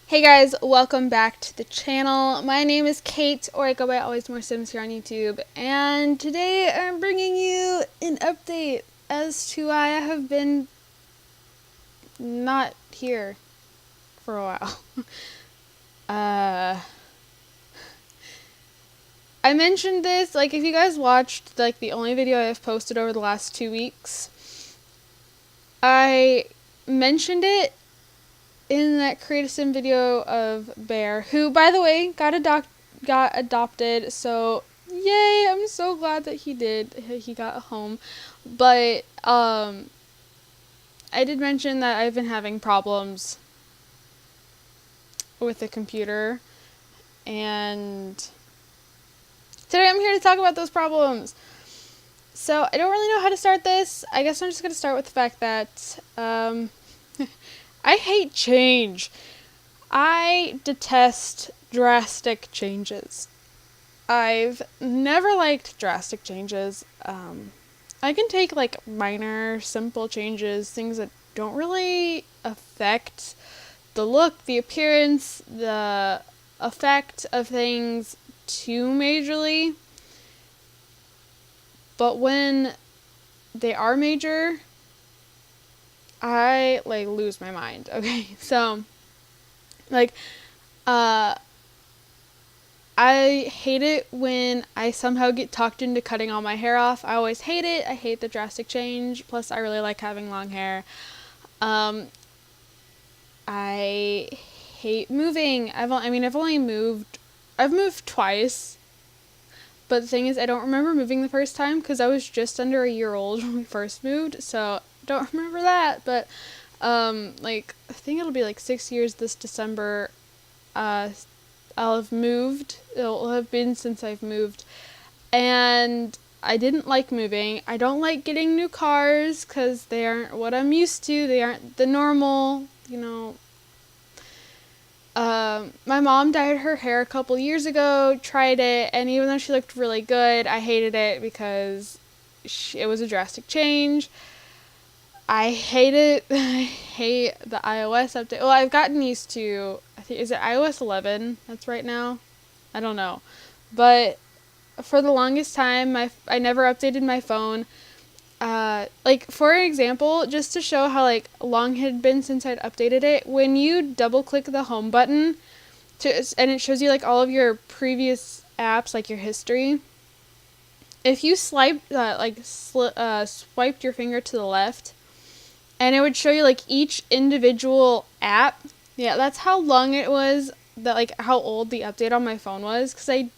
Hey guys, welcome back to the channel. My name is Kate, or I go by Always More Sims here on YouTube, and today I'm bringing you an update as to why I have been not here for a while. I mentioned this, if you guys watched, the only video I've posted over the last 2 weeks, I mentioned it in that Create a Sim video of Bear, who, by the way, got adopted, so yay, I'm so glad that he got a home. But I did mention that I've been having problems with the computer, and today I'm here to talk about those problems. So I don't really know how to start this. I guess I'm just going to start with the fact that I hate change. I detest drastic changes. I've never liked drastic changes. I can take minor, simple changes, things that don't really affect the look, the appearance, the effect of things too majorly. But when they are major, I lose my mind. Okay, so I hate it when I somehow get talked into cutting all my hair off. I always hate it. I hate the drastic change. Plus, I really like having long hair. I hate moving. I've moved twice. But the thing is, I don't remember moving the first time because I was just under a year old when we first moved. So, don't remember that. But, I think it'll be 6 years this December. I'll have moved. It'll have been since I've moved. And I didn't like moving. I don't like getting new cars because they aren't what I'm used to. They aren't the normal, my mom dyed her hair a couple years ago, tried it, and even though she looked really good, I hated it because it was a drastic change. I hate it. I hate the iOS update. Well, I've gotten used to, is it iOS 11 that's right now? I don't know. But for the longest time, I never updated my phone. For example, just to show how, long it had been since I'd updated it, when you double-click the home button, and it shows you, all of your previous apps, your history, if you swiped your finger to the left, and it would show you each individual app. Yeah, that's how long it was, how old the update on my phone was, because I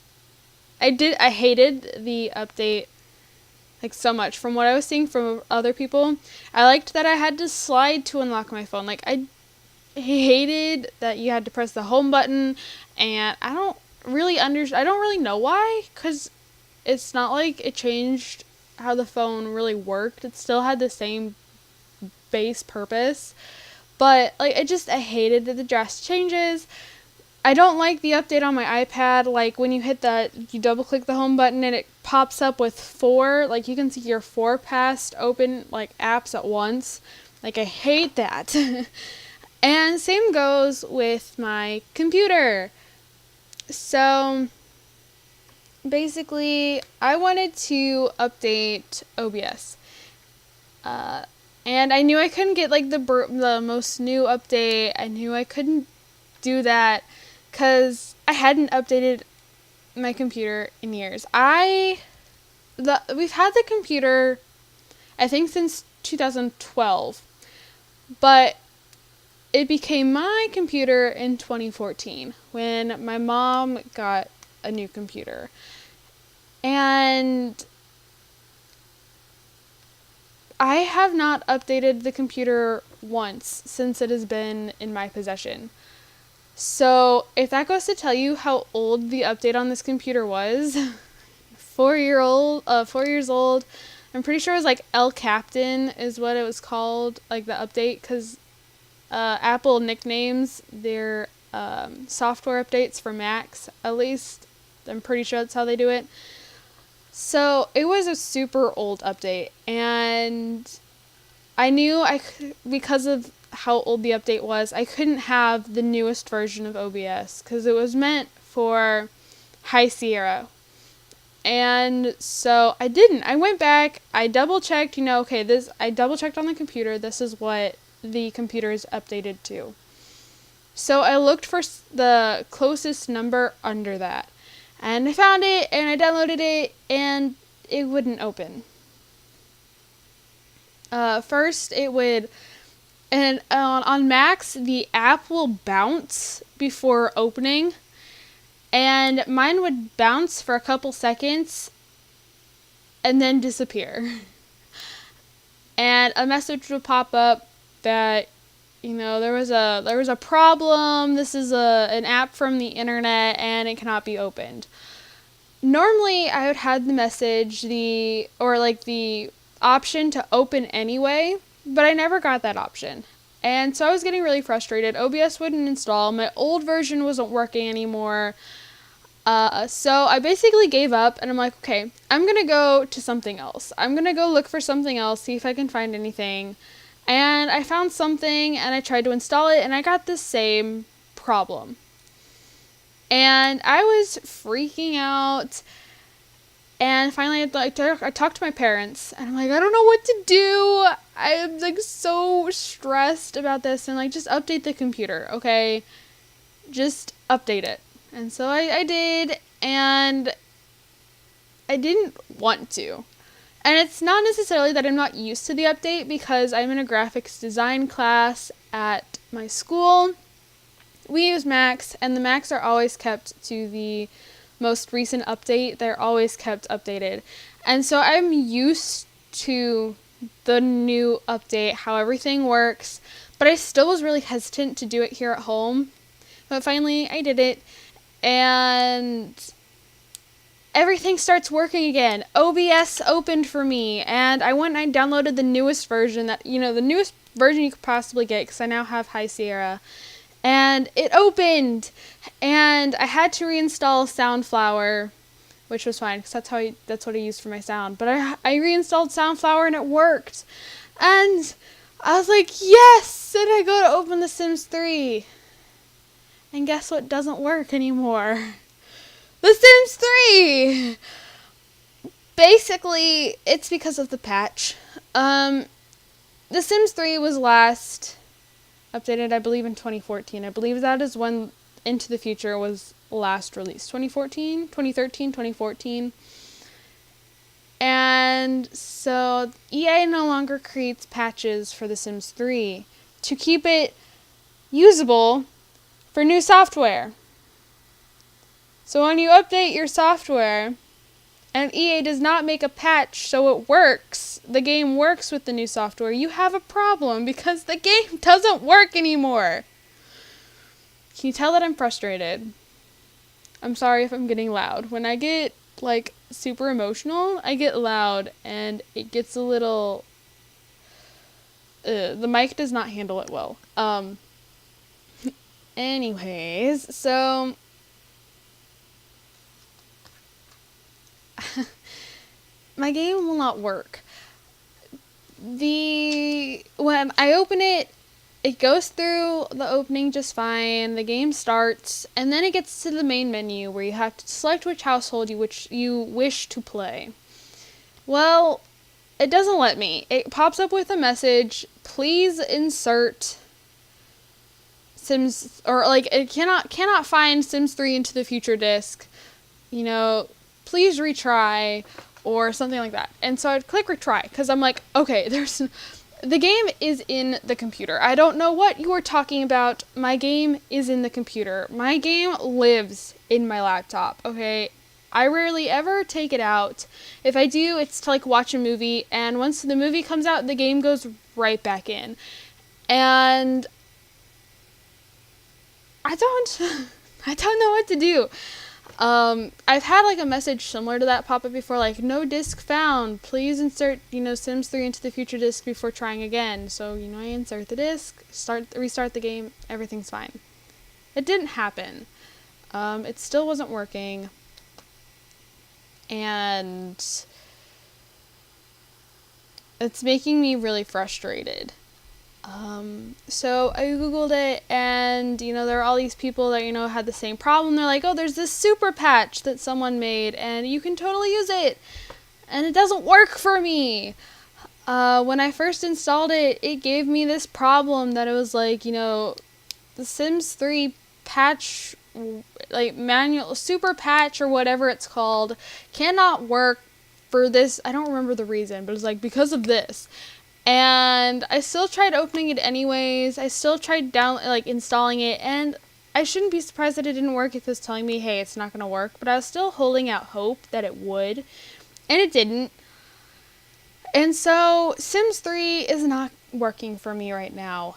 hated the update so much. From what I was seeing from other people, I liked that I had to slide to unlock my phone. I hated that you had to press the home button, and I don't really know why, because it's not like it changed how the phone really worked. It still had the same base purpose, but I hated the drastic changes. I don't like the update on my iPad, when you double click the home button and it pops up with 4, you can see your 4 past open apps at once. I hate that. And same goes with my computer. So basically, I wanted to update OBS. And I knew I couldn't get the most new update. I knew I couldn't do that because I hadn't updated my computer in years. We've had the computer, I think, since 2012, but it became my computer in 2014 when my mom got a new computer. And I have not updated the computer once since it has been in my possession. So, if that goes to tell you how old the update on this computer was, 4 years old. I'm pretty sure it was El Captain is what it was called, the update, because Apple nicknames their software updates for Macs, at least. I'm pretty sure that's how they do it. So, it was a super old update, and I knew because of how old the update was, I couldn't have the newest version of OBS because it was meant for High Sierra. And so I didn't. I went back, I double checked, I double checked on the computer. This is what the computer is updated to. So I looked for the closest number under that. And I found it, and I downloaded it, and it wouldn't open. First, it would, and on Macs, the app will bounce before opening. And mine would bounce for a couple seconds and then disappear. And a message would pop up that, there was a problem. This is an app from the internet and it cannot be opened. Normally, I would have the message, the option to open anyway, but I never got that option. And so I was getting really frustrated. OBS wouldn't install. My old version wasn't working anymore. So I basically gave up, and I'm like, okay, I'm going to go to something else. I'm going to go look for something else, see if I can find anything. And I found something, and I tried to install it, and I got the same problem. And I was freaking out. And finally, I talked to my parents, and I'm like, I don't know what to do. I'm, so stressed about this, and, just update the computer, okay? Just update it. And so I did, and I didn't want to. And it's not necessarily that I'm not used to the update, because I'm in a graphics design class at my school. We use Macs, and the Macs are always kept to the most recent update. They're always kept updated. And so I'm used to the new update, how everything works, but I still was really hesitant to do it here at home. But finally, I did it. And everything starts working again. OBS opened for me, and I went and I downloaded the newest version the newest version you could possibly get, because I now have High Sierra. And it opened, and I had to reinstall Soundflower, which was fine, because that's what I used for my sound. But I reinstalled Soundflower, and it worked. And I was like, yes! And I go to open The Sims 3. And guess what doesn't work anymore? The Sims 3! Basically, it's because of the patch. The Sims 3 was last updated, I believe, in 2014. I believe that is when Into the Future was last released. 2013, 2014. And so EA no longer creates patches for The Sims 3 to keep it usable for new software. So when you update your software and EA does not make a patch so it works, the game works with the new software, you have a problem because the game doesn't work anymore. Can you tell that I'm frustrated? I'm sorry if I'm getting loud. When I get super emotional, I get loud and it gets a little the mic does not handle it well. Anyways, so my game will not work. When I open it, it goes through the opening just fine, the game starts, and then it gets to the main menu where you have to select which household you wish to play. Well, it doesn't let me. It pops up with a message, please insert Sims, or it cannot find Sims 3 Into the Future disc, please retry, or something like that. And so I'd click retry, because I'm like, okay, the game is in the computer. I don't know what you are talking about. My game is in the computer. My game lives in my laptop, okay? I rarely ever take it out. If I do, it's to watch a movie, and once the movie comes out, the game goes right back in. And I don't know what to do. I've had a message similar to that pop up before, no disc found. Please insert, Sims 3 Into the Future disc before trying again. So, I insert the disc, restart the game, everything's fine. It didn't happen. It still wasn't working. And it's making me really frustrated. So I googled it, and there are all these people that had the same problem. They're like, oh, there's this super patch that someone made and you can totally use it, and it doesn't work for me. When I first installed it, it gave me this problem that it was like, the Sims 3 patch, like manual super patch or whatever it's called, cannot work for this. I don't remember the reason, but it's like because of this. And I still tried opening it anyways. I still tried installing it, and I shouldn't be surprised that it didn't work if it was telling me, hey, it's not going to work. But I was still holding out hope that it would, and it didn't. And so Sims 3 is not working for me right now.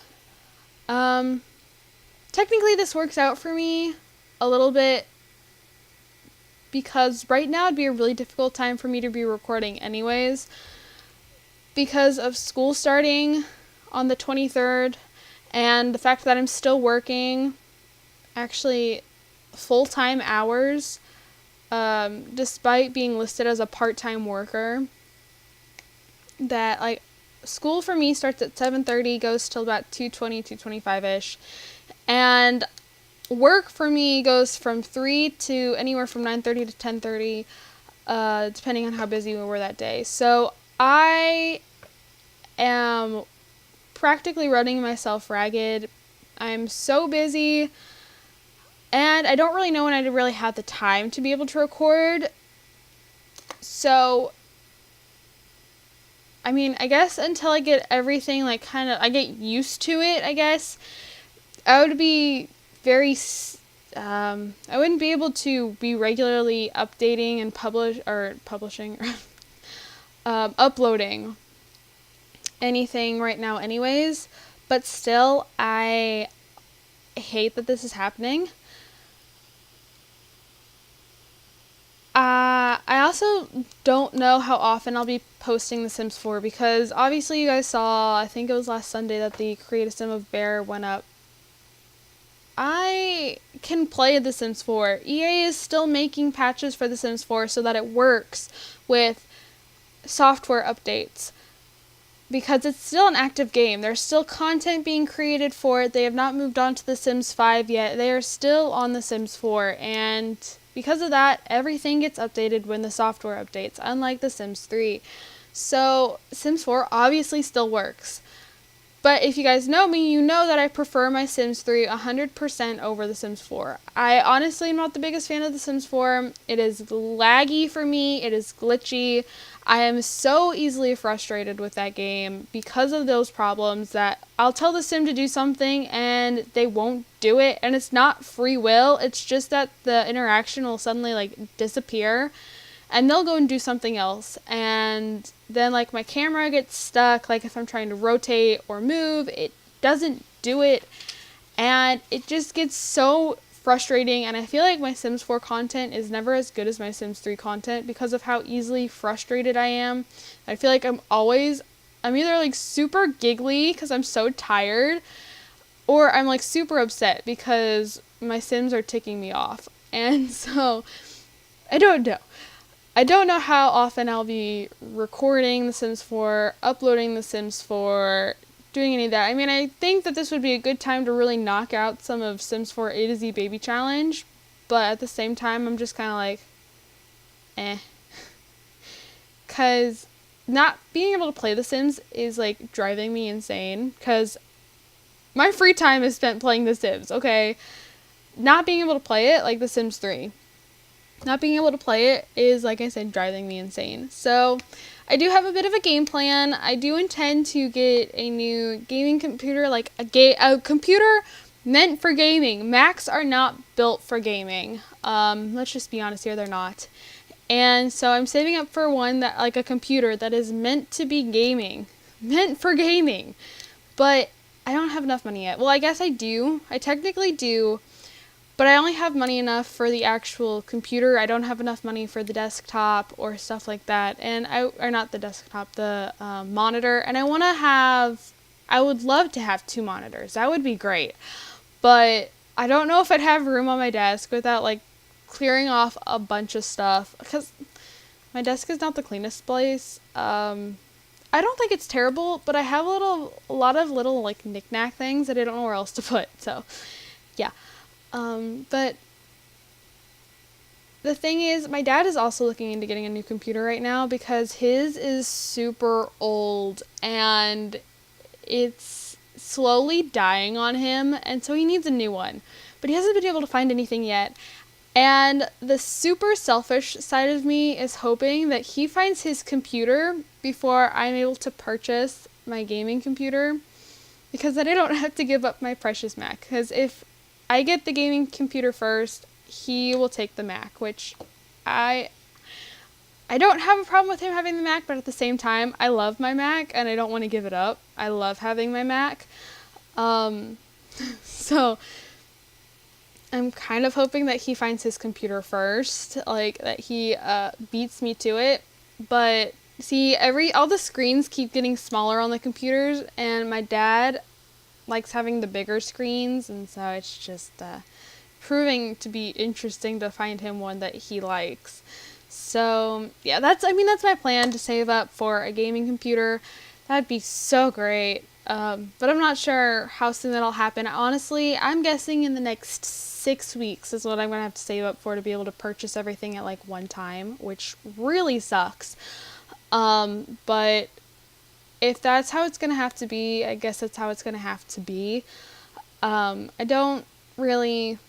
Technically this works out for me a little bit, because right now it'd be a really difficult time for me to be recording anyways, because of school starting on the 23rd and the fact that I'm still working actually full-time hours, despite being listed as a part-time worker. That school for me starts at 7:30, goes till about 2:20, 2:25ish, and work for me goes from 3 to anywhere from 9:30 to 10:30, depending on how busy we were that day. So I am practically running myself ragged. I'm so busy, and I don't really know when I'd really have the time to be able to record. So I mean, I guess until I get everything, I get used to it, I guess, I would be I wouldn't be able to be regularly updating and publishing, uploading anything right now anyways, but still, I hate that this is happening. I also don't know how often I'll be posting The Sims 4, because obviously you guys saw, I think it was last Sunday, that the Create a Sim of Bear went up. I can play The Sims 4. EA is still making patches for The Sims 4 so that it works with software updates, because it's still an active game. There's still content being created for it. They have not moved on to The Sims 5 yet. They are still on The Sims 4, and because of that, everything gets updated when the software updates, unlike The Sims 3. So Sims 4 obviously still works. But if you guys know me, you know that I prefer my Sims 3 100% over The Sims 4. I honestly am not the biggest fan of The Sims 4. It is laggy for me. It is glitchy. I am so easily frustrated with that game because of those problems that I'll tell the Sim to do something and they won't do it. And it's not free will. It's just that the interaction will suddenly disappear, and they'll go and do something else. And then my camera gets stuck. If I'm trying to rotate or move, it doesn't do it. And it just gets so frustrating. And I feel like my Sims 4 content is never as good as my Sims 3 content because of how easily frustrated I am. I feel like I'm either super giggly because I'm so tired, or I'm super upset because my Sims are ticking me off. And so I don't know. I don't know how often I'll be recording The Sims 4, uploading The Sims 4, doing any of that. I mean, I think that this would be a good time to really knock out some of Sims 4 A to Z Baby Challenge, but at the same time, I'm just kind of eh. Because not being able to play The Sims is, driving me insane, because my free time is spent playing The Sims, okay? Not being able to play it, like The Sims 3. Not being able to play it is, like I said, driving me insane. So I do have a bit of a game plan. I do intend to get a new gaming computer, a computer meant for gaming. Macs are not built for gaming. Let's just be honest here, they're not. And so I'm saving up for one that, a computer that is meant to be gaming. Meant for gaming. But I don't have enough money yet. Well, I guess I do. I technically do. But I only have money enough for the actual computer. I don't have enough money for the desktop or stuff like that. Or not the desktop, the monitor. And I would love to have 2 monitors. That would be great. But I don't know if I'd have room on my desk without clearing off a bunch of stuff. Because my desk is not the cleanest place. I don't think it's terrible, but I have a lot of little like knickknack things that I don't know where else to put. So, yeah. But the thing is, my dad is also looking into getting a new computer right now because his is super old and it's slowly dying on him, and so he needs a new one. But he hasn't been able to find anything yet. And the super selfish side of me is hoping that he finds his computer before I'm able to purchase my gaming computer, because then I don't have to give up my precious Mac. Because if I get the gaming computer first, he will take the Mac, which I don't have a problem with him having the Mac, but at the same time, I love my Mac and I don't want to give it up. I love having my Mac. So I'm kind of hoping that he finds his computer first, like that he beats me to it. But see, all the screens keep getting smaller on the computers, and my dad likes having the bigger screens, and so it's just proving to be interesting to find him one that he likes. So yeah, that's my plan, to save up for a gaming computer. That'd be so great. But I'm not sure how soon that'll happen. Honestly, I'm guessing in the next 6 weeks is what I'm going to have to save up for to be able to purchase everything at like one time, which really sucks. But if that's how it's going to have to be, I guess that's how it's going to have to be. I don't really